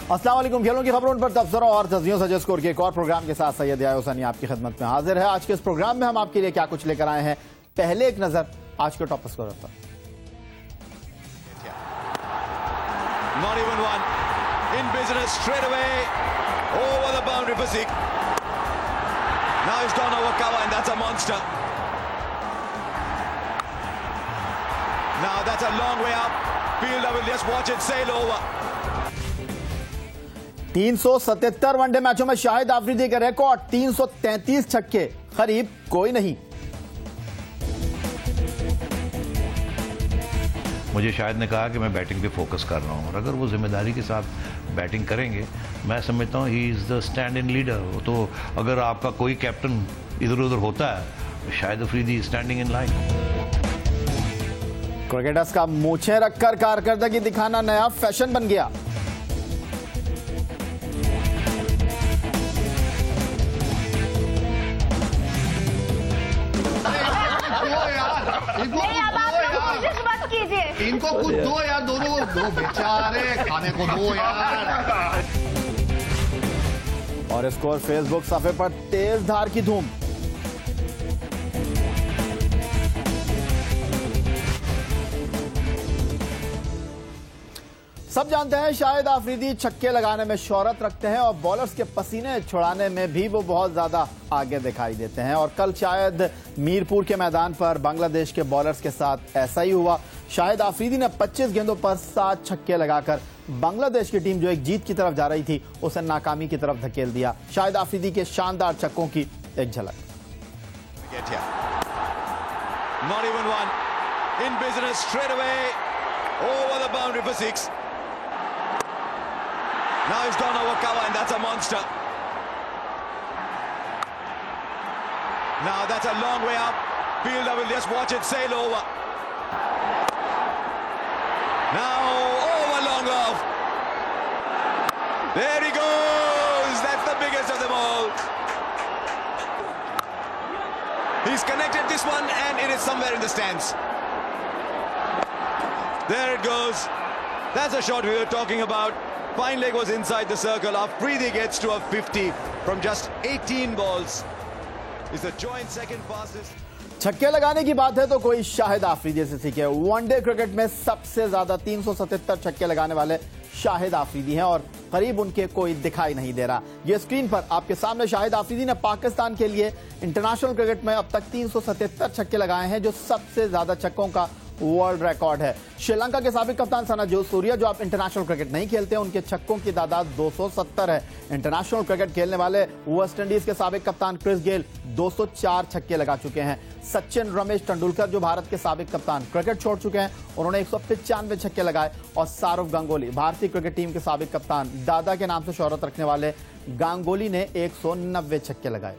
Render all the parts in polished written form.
अस्सलाम वालेकुम। खेलों की खबरों पर तबसरा और तस्वीरों सजे स्कोर के एक और प्रोग्राम के साथ सैयद याहिया हुसैनी आपकी खिदमत में हाजिर है। आज के इस प्रोग्राम में हम आपके लिए क्या कुछ लेकर आए हैं, पहले एक नजर आज के टॉप स्कोरर पर। Not even one. In business straight away. Over the boundary for Zeke. Now he's gone over cover and that's a monster. Now that's a long way up. Fielder will just watch it sail over. 377 one day मैचों में शाहिद आफरीदी का record 333 छक्के, करीब कोई नहीं। मुझे शाहिद ने कहा कि मैं बैटिंग पे फोकस कर रहा हूँ और अगर वो जिम्मेदारी के साथ बैटिंग करेंगे, मैं समझता हूँ he is the stand in leader. तो अगर आपका कोई कैप्टन इधर उधर होता है, Shahid Afridi standing in line. Cricketers का मूछें रखकर कारकर्दगी दिखाना नया फैशन बन गया। इनको कुछ दो यार, दोनों दो बेचारे, खाने को दो यार। और स्कोर फेसबुक सफे पर तेज धार की धूम। सब जानते हैं शाहिद आफरीदी छक्के लगाने में शोहरत रखते हैं और बॉलर्स के पसीने छुड़ाने में भी वो बहुत ज्यादा आगे दिखाई देते हैं। और कल शायद मीरपुर के मैदान पर बांग्लादेश के बॉलर्स के साथ ऐसा ही हुआ। शाहिद आफरीदी ने 25 गेंदों पर 7 छक्के लगाकर बांग्लादेश की टीम जो एक जीत की तरफ जा रही थी, उसे नाकामी की तरफ धकेल दिया। शाहिद आफरीदी के शानदार छक्कों की एक झलक। Now he's gone over cover and that's a monster. Now that's a long way up. Fielder will just watch it sail over. Now over long off. There he goes. That's the biggest of them all. He's connected this one and it is somewhere in the stands. There it goes. That's a shot we were talking about. Fine leg was inside the circle. Afridi gets to a 50 from just 18 balls. Is the joint second fastest. छक्के लगाने की बात है तो कोई शाहिद आफरीदी से सीखे। One day cricket में सबसे ज्यादा 377 छक्के लगाने वाले शाहिद आफरीदी हैं और करीब उनके कोई दिखाई नहीं दे रहा। ये स्क्रीन पर आपके सामने शाहिद आफरीदी ने पाकिस्तान के लिए इंटरनेशनल क्रिकेट में अब तक 377 छक्के लगाए हैं, जो सबसे ज्यादा छक्कों का वर्ल्ड रिकॉर्ड है। श्रीलंका के साबिक कप्तान सना जयसूर्या, जो आप इंटरनेशनल क्रिकेट नहीं खेलते हैं, उनके छक्कों की तादाद 270 है। इंटरनेशनल क्रिकेट खेलने वाले वेस्ट इंडीज के साबिक कप्तान क्रिस गेल 204 छक्के लगा चुके हैं। सचिन रमेश तेंदुलकर, जो भारत के साबिक कप्तान, क्रिकेट छोड़ चुके हैं, उन्होंने 195 छक्के लगाए। और सौरव गांगुली, भारतीय क्रिकेट टीम के साबिक कप्तान, दादा के नाम से शोहरत रखने वाले गांगुली ने 190 छक्के लगाए।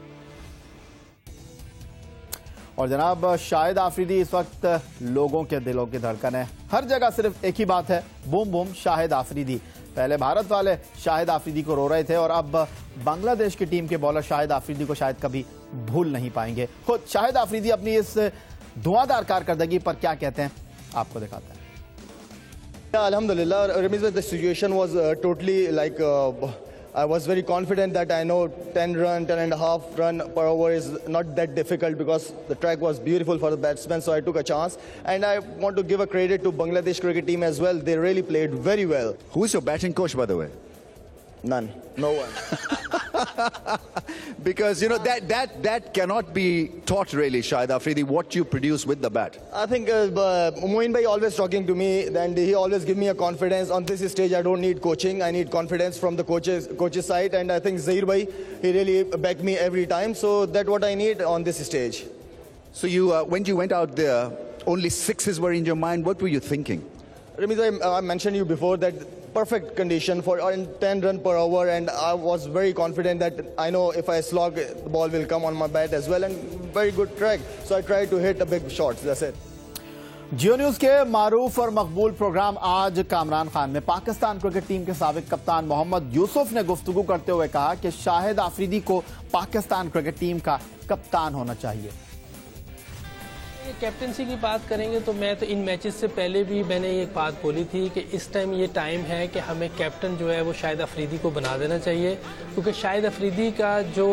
और जनाब, शाहिद आफरीदी इस वक्त लोगों के दिलों की धड़कन है। हर जगह सिर्फ एक ही बात है, बूम बूम शाहिद आफरीदी। पहले भारत वाले शाहिद आफरीदी को रो रहे थे और अब बांग्लादेश की टीम के बॉलर शाहिद आफरीदी को शायद कभी भूल नहीं पाएंगे। खुद शाहिद आफरीदी अपनी इस धुआंधार कारकर्दगी पर क्या कहते हैं, आपको दिखाते हैं। Alhamdulillah, Ramiz, the situation was totally like I was very confident that I know 10 and a half run per over is not that difficult because the track was beautiful for the batsmen, so I took a chance. And I want to give a credit to Bangladesh cricket team as well. They really played very well. Who is your batting coach, by the way? None. No one. Because, you know, that cannot be taught really, Shahid Afridi, what you produce with the bat. I think Moin bhai always talking to me, and he always give me a confidence. On this stage, I don't need coaching. I need confidence from the coaches side. And I think Zahir bhai, he really back me every time. So that's what I need on this stage. So you, when you went out there, only 6s were in your mind. What were you thinking? Ramiz, I mentioned you before that perfect condition for 10 run per hour, and I was very confident that I know if I slog, the ball will come on my bat as well, and very good track. So I tried to hit a big shots. That's it. Jio news के मारूफ और मकबूल programme आज कामरान खान में Pakistan cricket team के साबिक कप्तान मोहम्मद यूसुफ ने गुफ्तगू करते हुए कहा कि शाहिद आफरीदी को पाकिस्तान क्रिकेट टीम का कप्तान होना चाहिए। कैप्टनसी की बात करेंगे तो मैं तो इन मैचेस से पहले भी मैंने एक बात बोली थी कि इस टाइम ये टाइम है कि हमें कैप्टन जो है वो शाहिद अफरीदी को बना देना चाहिए, क्योंकि शाहिद अफरीदी का जो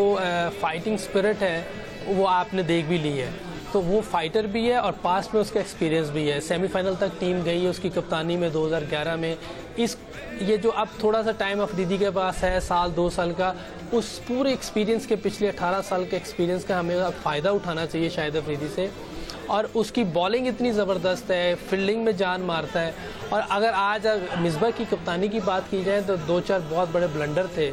फाइटिंग स्पिरिट है वो आपने देख भी ली है। तो वो फाइटर भी है और पास्ट में उसका एक्सपीरियंस भी है। सेमीफाइनल तक टीम गई है उसकी कप्तानी में 2011 में। ये जो अब थोड़ा सा टाइम अफरीदी के पास है, साल 2 साल का, उस पूरे एक्सपीरियंस के पिछले 18 साल के एक्सपीरियंस का हमें अब फ़ायदा उठाना चाहिए शाहिद अफरीदी से। और उसकी बॉलिंग इतनी ज़बरदस्त है, फील्डिंग में जान मारता है। और अगर आज मिसबा की कप्तानी की बात की जाए तो 2-4 बहुत बड़े ब्लंडर थे।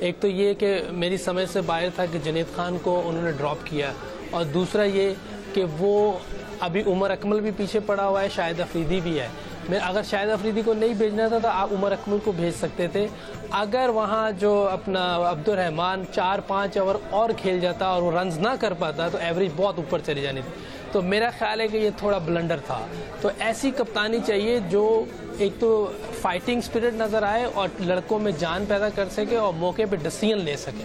एक तो ये कि मेरी समझ से बाहर था कि जुनैद खान को उन्होंने ड्रॉप किया, और दूसरा ये कि वो अभी उमर अकमल भी पीछे पड़ा हुआ है, शाहिद अफरीदी भी है। मैं अगर शाहिद अफरीदी को नहीं भेजना था तो आप उमर अकमल को भेज सकते थे। अगर वहाँ जो अपना अब्दुल रहमान 4-5 ओवर और खेल जाता और वो रन्स ना कर पाता तो एवरेज बहुत ऊपर चली जानी थी। तो मेरा ख्याल है कि ये थोड़ा ब्लंडर था। तो ऐसी कप्तानी चाहिए जो एक तो फाइटिंग स्पिरिट नज़र आए और लड़कों में जान पैदा कर सके और मौके पर डिसीजन ले सके।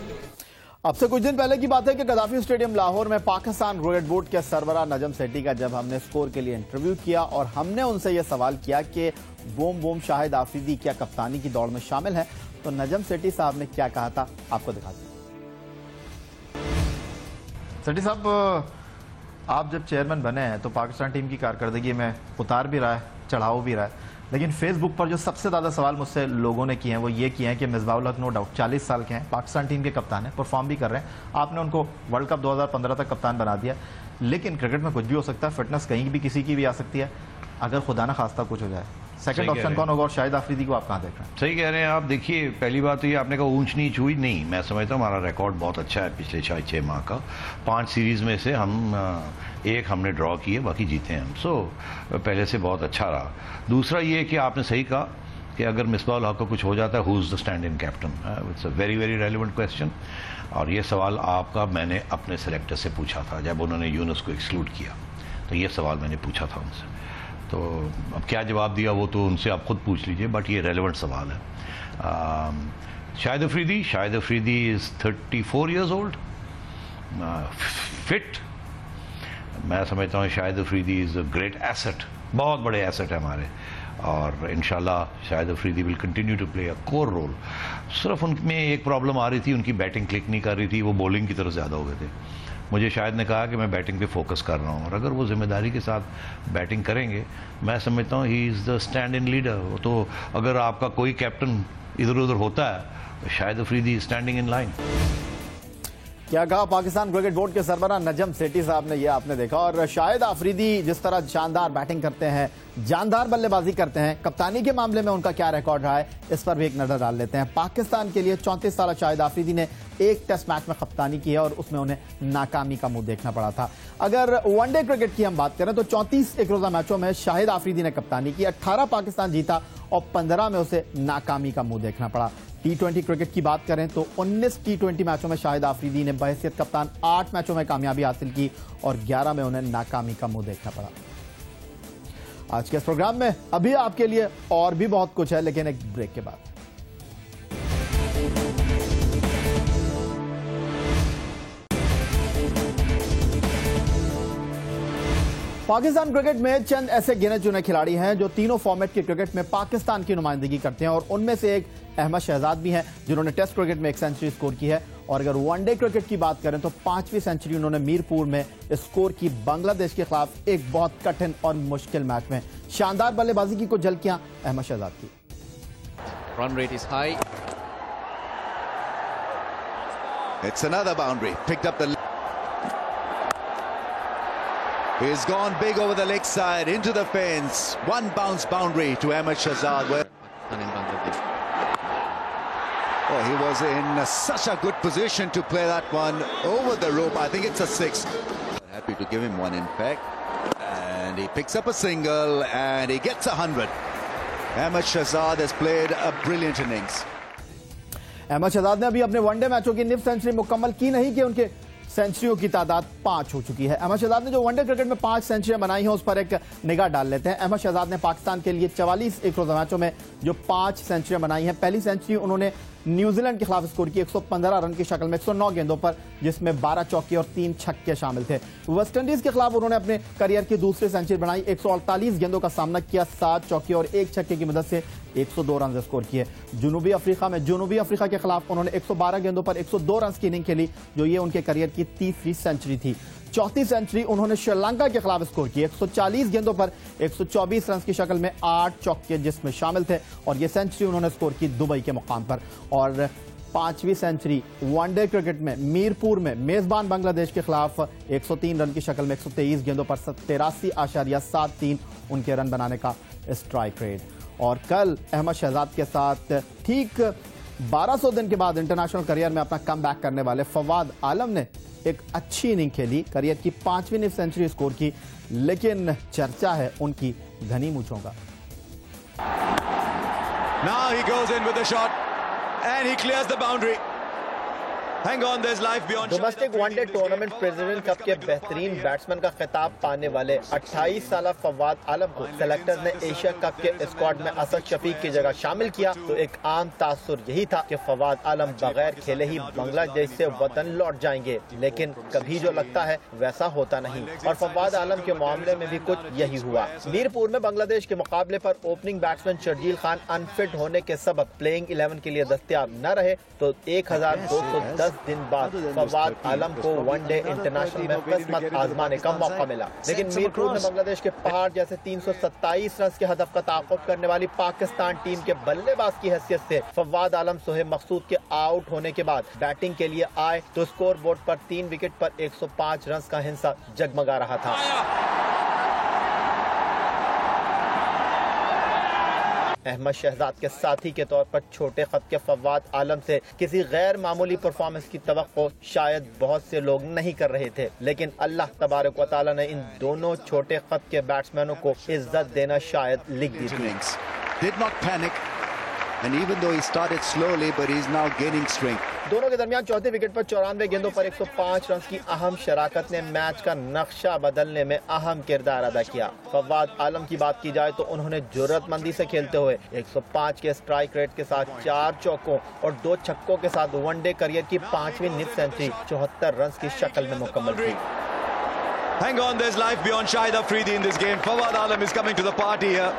अब से कुछ दिन पहले की बात है कि गद्दाफी स्टेडियम लाहौर में पाकिस्तान क्रिकेट बोर्ड के सरबराह नजम सेठी का जब हमने स्कोर के लिए इंटरव्यू किया और हमने उनसे यह सवाल किया कि बूम शाहिद आफरीदी क्या कप्तानी की दौड़ में शामिल है, तो नजम सेठी साहब ने क्या कहा था आपको दिखाते हैं। सेठी साहब, आप जब चेयरमैन बने हैं तो पाकिस्तान टीम की कारकर्दगी में उतार भी रहा है, चढ़ाव भी रहा है, लेकिन फेसबुक पर जो सबसे ज़्यादा सवाल मुझसे लोगों ने किए हैं वो ये किए हैं कि मिसबाहुल हक नो डाउट 40 साल के हैं, पाकिस्तान टीम के कप्तान हैं, परफॉर्म भी कर रहे हैं, आपने उनको वर्ल्ड कप 2015 तक कप्तान बना दिया, लेकिन क्रिकेट में कुछ भी हो सकता है, फिटनेस कहीं भी किसी की भी आ सकती है, अगर खुदा ना खास्ता कुछ हो जाए, सेकंड ऑप्शन कौन होगा? और शाहिद आफरीदी को आप कहाँ देख रहे हैं? सही कह रहे हैं आप। देखिए, पहली बात तो ये आपने कहा ऊंच नीच हुई नहीं, मैं समझता हूँ हमारा रिकॉर्ड बहुत अच्छा है पिछले 6 माह का। 5 सीरीज में से एक हमने ड्रॉ किए, बाकी जीते हैं हम। सो पहले से बहुत अच्छा रहा। दूसरा ये कि आपने सही कहा कि अगर मिसबाहुल हक को कुछ हो जाता है, who is the stand in captain? It's a very very relevant question. और ये सवाल आपका मैंने अपने सेलेक्टर से पूछा था जब उन्होंने यूनुस को एक्सक्लूड किया, तो ये सवाल मैंने पूछा था उनसे। तो अब क्या जवाब दिया वो तो उनसे आप खुद पूछ लीजिए, बट ये रेलेवेंट सवाल है। Shahid Afridi is 34 years old, fit. मैं समझता हूँ Shahid Afridi is a great asset, बहुत बड़े एसेट है हमारे, और इंशाल्लाह Shahid Afridi will continue to play a core role. सिर्फ उनमें एक प्रॉब्लम आ रही थी, उनकी बैटिंग क्लिक नहीं कर रही थी, वो बॉलिंग की तरफ ज़्यादा हो गए थे। मुझे शायद ने कहा कि मैं बैटिंग पे फोकस कर रहा हूँ, और अगर वो जिम्मेदारी के साथ बैटिंग करेंगे, मैं समझता हूँ he is the stand in leader. तो अगर आपका कोई कैप्टन इधर उधर होता है तो Shahid Afridi standing in line. क्या कहा पाकिस्तान क्रिकेट बोर्ड के सरबराह नजम सेठी साहब ने, ये आपने देखा। और शाहिद आफरीदी जिस तरह शानदार बैटिंग करते हैं, जानदार बल्लेबाजी करते हैं, कप्तानी के मामले में उनका क्या रिकॉर्ड रहा है इस पर भी एक नजर डाल लेते हैं। पाकिस्तान के लिए 34 साल शाहिद आफरीदी ने एक टेस्ट मैच में कप्तानी की है और उसमें उन्हें नाकामी का मुंह देखना पड़ा था। अगर वनडे क्रिकेट की हम बात करें तो 34 एक रोजा मैचों में शाहिद आफरीदी ने कप्तानी की, 18 पाकिस्तान जीता और 15 में उसे नाकामी का मुंह देखना पड़ा। T20 क्रिकेट की बात करें तो 19 T20 मैचों में शाहिद आफरीदी ने बहैसियत कप्तान 8 मैचों में कामयाबी हासिल की और 11 में उन्हें नाकामी का मुंह देखना पड़ा। आज के इस प्रोग्राम में अभी आपके लिए और भी बहुत कुछ है, लेकिन एक ब्रेक के बाद। पाकिस्तान क्रिकेट में चंद ऐसे गिने चुने खिलाड़ी हैं जो तीनों फॉर्मेट के क्रिकेट में पाकिस्तान की नुमाइंदगी करते हैं, और उनमें से एक अहमद शहजाद भी हैं जिन्होंने टेस्ट क्रिकेट में 1 सेंचुरी स्कोर की है। और अगर वनडे क्रिकेट की बात करें तो 5वीं सेंचुरी उन्होंने मीरपुर में स्कोर की बांग्लादेश के खिलाफ एक बहुत कठिन और मुश्किल मैच में। शानदार बल्लेबाजी की कुछ झलकियां अहमद शहजाद की। Run rate is high. It's another boundary. Picked up the... He's gone big over the leg side, into the fence. One bounce boundary to Ahmed Shahzad. Oh, he was in such a good position to play that one over the rope. I think it's a 6. Happy to give him one, in fact. And he picks up a single and he gets 100. Ahmed Shahzad has played a brilliant innings. Ahmad Shahzad ने अभी अपने one day मैचों की 9 century मुकम्मल की नहीं कि उनके सेंचुरियों की तादाद 5 हो चुकी है। अहमद शहजाद ने जो वनडे क्रिकेट में 5 सेंचुरियां बनाई हैं उस पर एक निगाह डाल लेते हैं। अहमद शहजाद ने पाकिस्तान के लिए 44 एक रोजा मैचों में जो 5 सेंचुरियां बनाई हैं, पहली सेंचुरी उन्होंने न्यूजीलैंड के खिलाफ स्कोर की 115 रन की शक्ल में 109 गेंदों पर, जिसमें 12 चौके और 3 छक्के शामिल थे। वेस्टइंडीज के खिलाफ उन्होंने अपने करियर की दूसरी सेंचुरी बनाई, 148 गेंदों का सामना किया, 7 चौके और 1 छक्के की मदद से 102 रन स्कोर किए। जनूबी अफ्रीका के खिलाफ उन्होंने 112 गेंदों पर 102 रन की इनिंग खेली, जो ये उनके करियर की तीसरी सेंचुरी थी। चौथी सेंचुरी उन्होंने श्रीलंका के खिलाफ स्कोर की, 140 गेंदों पर 124 रन की शक्ल में 8 चौके जिसमें शामिल थे, और ये सेंचुरी उन्होंने स्कोर की दुबई के मुकाम पर। और 5वीं सेंचुरी वनडे क्रिकेट में मीरपुर में मेजबान बांग्लादेश के खिलाफ 103 रन की शक्ल में 123 गेंदों पर 83.73 उनके रन बनाने का स्ट्राइक रेट। और कल अहमद शहजाद के साथ ठीक 1200 दिन के बाद इंटरनेशनल करियर में अपना कमबैक करने वाले फवाद आलम ने एक अच्छी इनिंग खेली, करियर की 5वीं सेंचुरी स्कोर की, लेकिन चर्चा है उनकी घनी मूंछों का। Now he goes in with the shot and he clears the boundary. Hang on, there's life beyond. Domestic one day tournament president cup के बेहतरीन बैट्समैन का खिताब पाने वाले 28 साल फवाद आलम को सेलेक्टर्स ने एशिया कप के स्क्वाड में असद शफीक की जगह शामिल किया, तो एक आम तासुर यही था कि फवाद आलम बगैर खेले ही बांग्लादेश से वतन लौट जाएंगे, लेकिन कभी जो लगता है वैसा होता नहीं, और फवाद आलम के मामले में भी कुछ यही हुआ। मीरपुर में बांग्लादेश के मुकाबले पर opening batsman Sharjeel Khan unfit होने के सबब प्लेइंग 11 के लिए दस्तयाब न रहे, तो 1210 दिन बाद फवाद आलम को वनडे इंटरनेशनल में किस्मत आजमाने का मौका मिला। लेकिन मीरपुर में बांग्लादेश के पहाड़ जैसे 327 रन के हदफ का ताक़ुब करने वाली पाकिस्तान टीम के बल्लेबाज की हैसियत से फवाद आलम सोहेब मकसूद के आउट होने के बाद बैटिंग के लिए आए, तो स्कोर बोर्ड पर 3 विकेट पर 105 रन का हिस्सा जगमगा रहा था। अहमद शहजाद के साथी के तौर पर छोटे खत के फवाद आलम से किसी गैर मामूली परफॉर्मेंस की तवक्को शायद बहुत से लोग नहीं कर रहे थे, लेकिन अल्लाह तबारक व तआला ने इन दोनों छोटे खत के बैट्समैनों को इज्जत देना शायद लिख दी थी। Did not panic, and even though he started slowly, but he's now gaining strength. दोनों के दरमियान चौथे विकेट पर 94 गेंदों पर 105 रन की अहम शराकत ने मैच का नक्शा बदलने में अहम किरदार अदा किया। फवाद आलम की बात की जाए तो उन्होंने जुर्रतमंदी से खेलते हुए 105 के स्ट्राइक रेट के साथ 4 चौकों और 2 छक्कों के साथ वनडे करियर की 5वीं निफ सेंचुरी 74 रन की शक्ल में मुकम्मल की। Hang on, there's life beyond Shahid Afridi in this game. Fawad Alam is coming to the party here.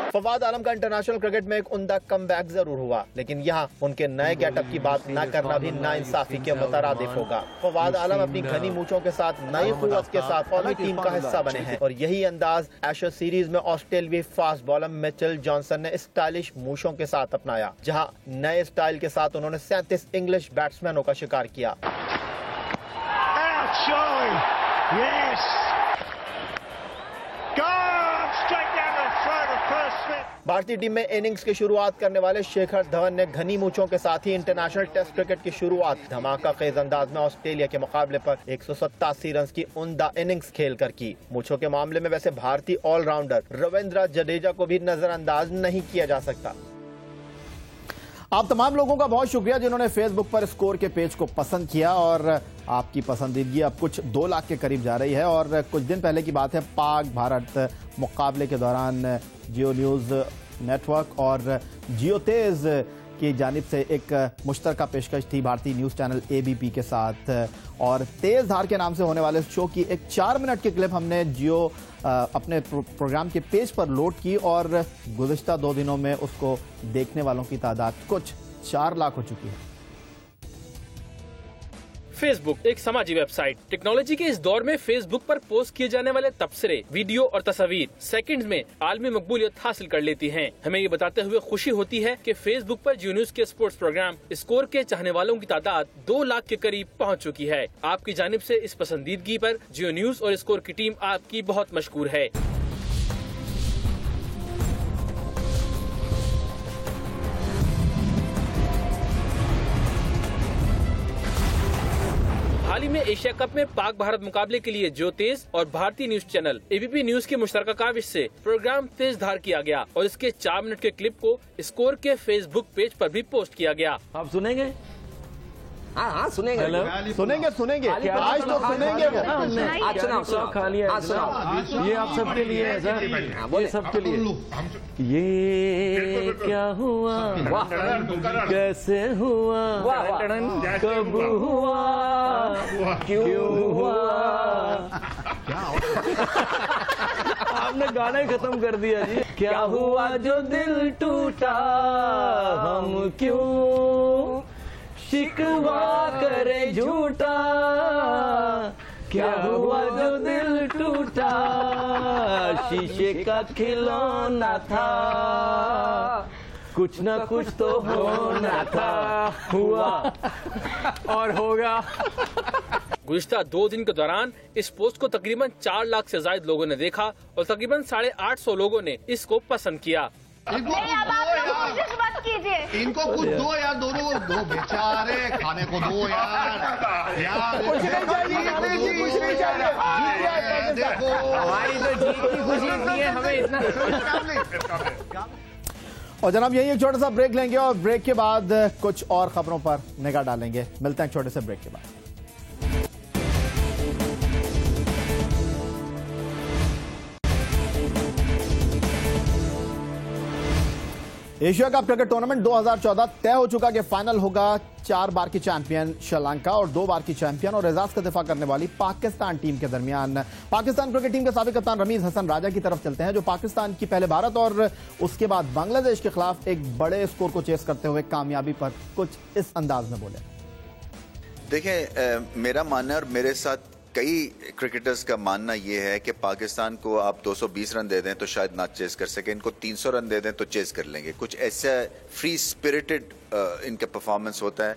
Fawad आलम का इंटरनेशनल क्रिकेट में एक उम्दा कमबैक जरूर हुआ, लेकिन यहाँ उनके नए गेटअप की बात न करना भी नाइंसाफी के मुतरादिफ होगा। फवाद आलम अपनी घनी मूंछों के साथ नई कुव्वत के साथ कौमी टीम का हिस्सा बने हैं, और यही अंदाज एशेज सीरीज में ऑस्ट्रेलियाई फास्ट बॉलर मिचेल जॉनसन ने स्टाइलिश मूंछों के साथ अपनाया, जहाँ नए स्टाइल के साथ उन्होंने 37 इंग्लिश बैट्समैनों का शिकार किया। भारतीय टीम में इनिंग्स की शुरुआत करने वाले शिखर धवन ने घनी मूंछों के साथ ही इंटरनेशनल टेस्ट क्रिकेट की शुरुआत धमाका खेज अंदाज में ऑस्ट्रेलिया के मुकाबले पर 187 रन की उम्दा इनिंग्स खेलकर की। मूंछों के मामले में वैसे भारतीय ऑलराउंडर रविंद्र जडेजा को भी नजरअंदाज नहीं किया जा सकता। आप तमाम लोगों का बहुत शुक्रिया जिन्होंने फेसबुक पर स्कोर के पेज को पसंद किया, और आपकी पसंदीदगी अब कुछ 2 लाख के करीब जा रही है। और कुछ दिन पहले की बात है, पाक भारत मुकाबले के दौरान जियो न्यूज़ नेटवर्क और जियो तेज की जानिब से एक मुश्तरका पेशकश थी भारतीय न्यूज़ चैनल ABP के साथ, और तेज धार के नाम से होने वाले शो की एक 4 मिनट की क्लिप हमने जियो अपने प्रोग्राम के पेज पर लोड की, और गुज़िश्ता 2 दिनों में उसको देखने वालों की तादाद कुछ 4 लाख हो चुकी है। फेसबुक एक समाजी वेबसाइट। टेक्नोलॉजी के इस दौर में फेसबुक पर पोस्ट किए जाने वाले तबसरे, वीडियो और तस्वीर सेकंड्स में आलमी मकबूलियत हासिल कर लेती हैं। हमें ये बताते हुए खुशी होती है कि फेसबुक पर जियो न्यूज़ के स्पोर्ट्स प्रोग्राम स्कोर के चाहने वालों की तादाद 2 लाख के करीब पहुंच चुकी है। आपकी जानिब से इस पसंदीदगी पर जियो न्यूज़ और स्कोर की टीम आपकी बहुत मशकूर है। हाल ही में एशिया कप में पाक भारत मुकाबले के लिए जियो तेज और भारतीय न्यूज चैनल ABP न्यूज की मुश्तरका काविश से प्रोग्राम तेज धार किया गया, और इसके 4 मिनट के क्लिप को स्कोर के फेसबुक पेज पर भी पोस्ट किया गया। आप सुनेंगे हाँ हाँ सुनेंगे सुनेंगे सुनेंगे आज तो सुनेंगे वो। आज सुनाओ खा लिया। हाँ सुनाओ। ये आप सबके लिए है सर, ये सबके लिए। ये क्या हुआ, कैसे हुआ, कब हुआ, क्यों हुआ। आपने गाना ही खत्म कर दिया जी। क्या हुआ जो दिल टूटा, हम क्यों शिकवा करे झूठा। क्या हुआ जो दिल टूटा, शीशे का खिलौना था, कुछ ना कुछ तो होना था, हुआ और होगा। गुज़िश्ता 2 दिन के दौरान इस पोस्ट को तकरीबन 4 लाख से ज्यादा लोगों ने देखा और तकरीबन 850 लोगों ने इसको पसंद किया। मत कीजिए, इनको कुछ दो यार, दोनों दो बेचारे, खाने को दो यार। देखो हमारी तो जीत की खुशी इतनी है, हमें इतना। और जनाब यही एक छोटा सा ब्रेक लेंगे और ब्रेक के बाद कुछ और खबरों पर निगाह डालेंगे। मिलते हैं छोटे से ब्रेक के बाद। एशिया कप क्रिकेट टूर्नामेंट 2014 तय हो चुका कि फाइनल होगा 4 बार की चैंपियन श्रीलंका और 2 बार की चैंपियन और एजाज का दिफा करने वाली पाकिस्तान टीम के दरमियान। पाकिस्तान क्रिकेट टीम के साबिक कप्तान रमीज हसन राजा की तरफ चलते हैं, जो पाकिस्तान की पहले भारत और उसके बाद बांग्लादेश के खिलाफ एक बड़े स्कोर को चेस करते हुए कामयाबी पर कुछ इस अंदाज में बोले। देखें, मेरा मानना और मेरे साथ कई क्रिकेटर्स का मानना यह है कि पाकिस्तान को आप 220 रन दे दें तो शायद ना चेस कर सके, इनको 300 रन दे दें तो चेस कर लेंगे। कुछ ऐसा फ्री स्पिरिटेड इनका परफॉर्मेंस होता है।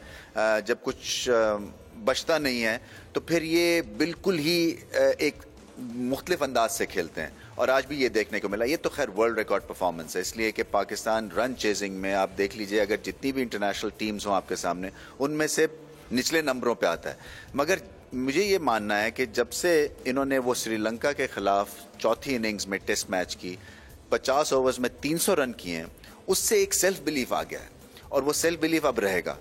जब कुछ बचता नहीं है तो फिर ये बिल्कुल ही एक मुख्तलिफ अंदाज से खेलते हैं और आज भी ये देखने को मिला। ये तो खैर वर्ल्ड रिकॉर्ड परफॉर्मेंस है, इसलिए कि पाकिस्तान रन चेजिंग में आप देख लीजिए, अगर जितनी भी इंटरनेशनल टीम्स हों आपके सामने, उनमें से निचले नंबरों पे आता है। मगर मुझे ये मानना है कि जब से इन्होंने वो श्रीलंका के खिलाफ चौथी इनिंग्स में टेस्ट मैच की, 50 ओवर्स में 300 रन किए हैं, उससे एक सेल्फ बिलीफ आ गया है और वो सेल्फ बिलीफ अब रहेगा।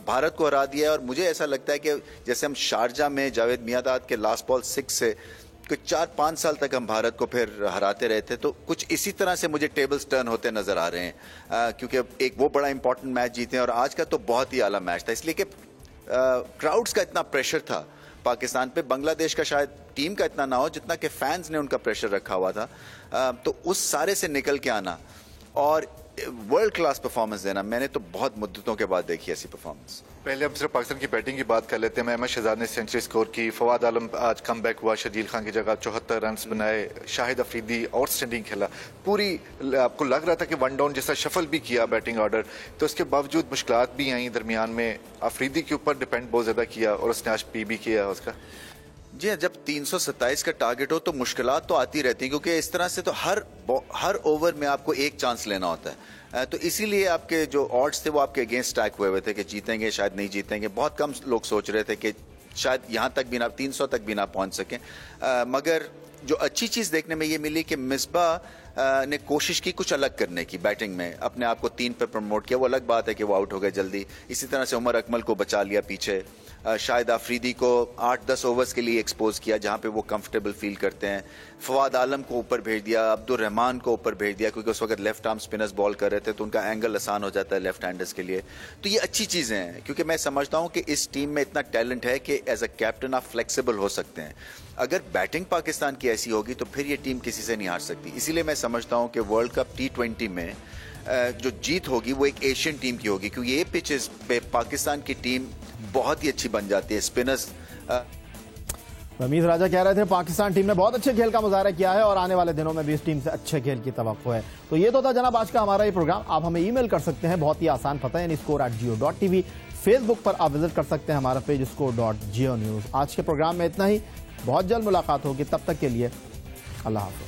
भारत को हरा दिया है और मुझे ऐसा लगता है कि जैसे हम शारजा में जावेद मियांदाद के लास्ट बॉल 6 से कुछ 4-5 साल तक हम भारत को फिर हराते रहे थे, तो कुछ इसी तरह से मुझे टेबल्स टर्न होते नजर आ रहे हैं, क्योंकि एक वो बड़ा इंपॉर्टेंट मैच जीते हैं और आज का तो बहुत ही आला मैच था, इसलिए कि क्राउड्स का इतना प्रेशर था पाकिस्तान पे। बांग्लादेश का शायद टीम का इतना ना हो जितना कि फैंस ने उनका प्रेशर रखा हुआ था, तो उस सारे से निकल के आना और वर्ल्ड क्लास परफॉर्मेंस देना, मैंने तो बहुत मुद्दतों के बाद देखी ऐसी परफॉर्मेंस। पहले हम सिर्फ पाकिस्तान की बैटिंग की बात कर लेते हैं। अहमद शहजाद ने सेंचुरी स्कोर की, फवाद आलम आज कम बैक हुआ, शर्जील खान की जगह 74 रन बनाए, शाहिद अफरीदी आउटस्टैंडिंग खेला। पूरी आपको लग रहा था कि वन डाउन जैसा शफल भी किया बैटिंग ऑर्डर, तो उसके बावजूद मुश्किलात भी आई दरमियान में। अफरीदी के ऊपर डिपेंड बहुत ज़्यादा किया और उसने आज पी भी किया उसका। जी, जब 327 का टारगेट हो तो मुश्किलात तो आती रहती हैं, क्योंकि इस तरह से तो हर ओवर में आपको एक चांस लेना होता है, तो इसीलिए आपके जो ऑड्स थे वो आपके अगेंस्ट स्टैक हुए थे कि जीतेंगे शायद नहीं जीतेंगे। बहुत कम लोग सोच रहे थे कि शायद यहाँ तक भी ना 300 तक भी ना पहुँच सकें। मगर जो अच्छी चीज़ देखने में ये मिली कि मिसबाह ने कोशिश की कुछ अलग करने की बैटिंग में, अपने आप को 3 पे प्रमोट किया। वो अलग बात है कि वो आउट हो गए जल्दी। इसी तरह से उमर अकमल को बचा लिया पीछे, शाहिद अफरीदी को 8-10 ओवर्स के लिए एक्सपोज किया जहां पे वो कंफर्टेबल फील करते हैं। फवाद आलम को ऊपर भेज दिया, अब्दुल रहमान को ऊपर भेज दिया, क्योंकि उस वक्त लेफ्ट आर्म स्पिनर्स बॉल कर रहे थे तो उनका एंगल आसान हो जाता है लेफ्ट हैंडर्स के लिए। तो ये अच्छी चीज़ें हैं, क्योंकि मैं समझता हूं कि इस टीम में इतना टैलेंट है कि एज अ कैप्टन आप फ्लेक्सिबल हो सकते हैं। अगर बैटिंग पाकिस्तान की ऐसी होगी तो फिर ये टीम किसी से नहीं हार सकती। इसीलिए मैं समझता हूं कि वर्ल्ड कप T20 में जो जीत होगी वो एक एशियन टीम की होगी, क्योंकि ये पिचेस पे पाकिस्तान की टीम बहुत ही अच्छी बन जाती है। स्पिनर्स रमीज राजा कह रहे थे पाकिस्तान टीम ने बहुत अच्छे खेल का मुजाहरा किया है और आने वाले दिनों में भी इस टीम से अच्छे खेल की तवक्को है। तो ये तो था जनाब आज का हमारा ये प्रोग्राम। आप हमें ईमेल कर सकते हैं, बहुत ही आसान पता है, score@geo.tv। फेसबुक पर आप विजिट कर सकते हैं हमारा पेज score.geonews। आज के प्रोग्राम में इतना ही, बहुत जल्द मुलाकात होगी, तब तक के लिए अल्लाह हाफ़िज़।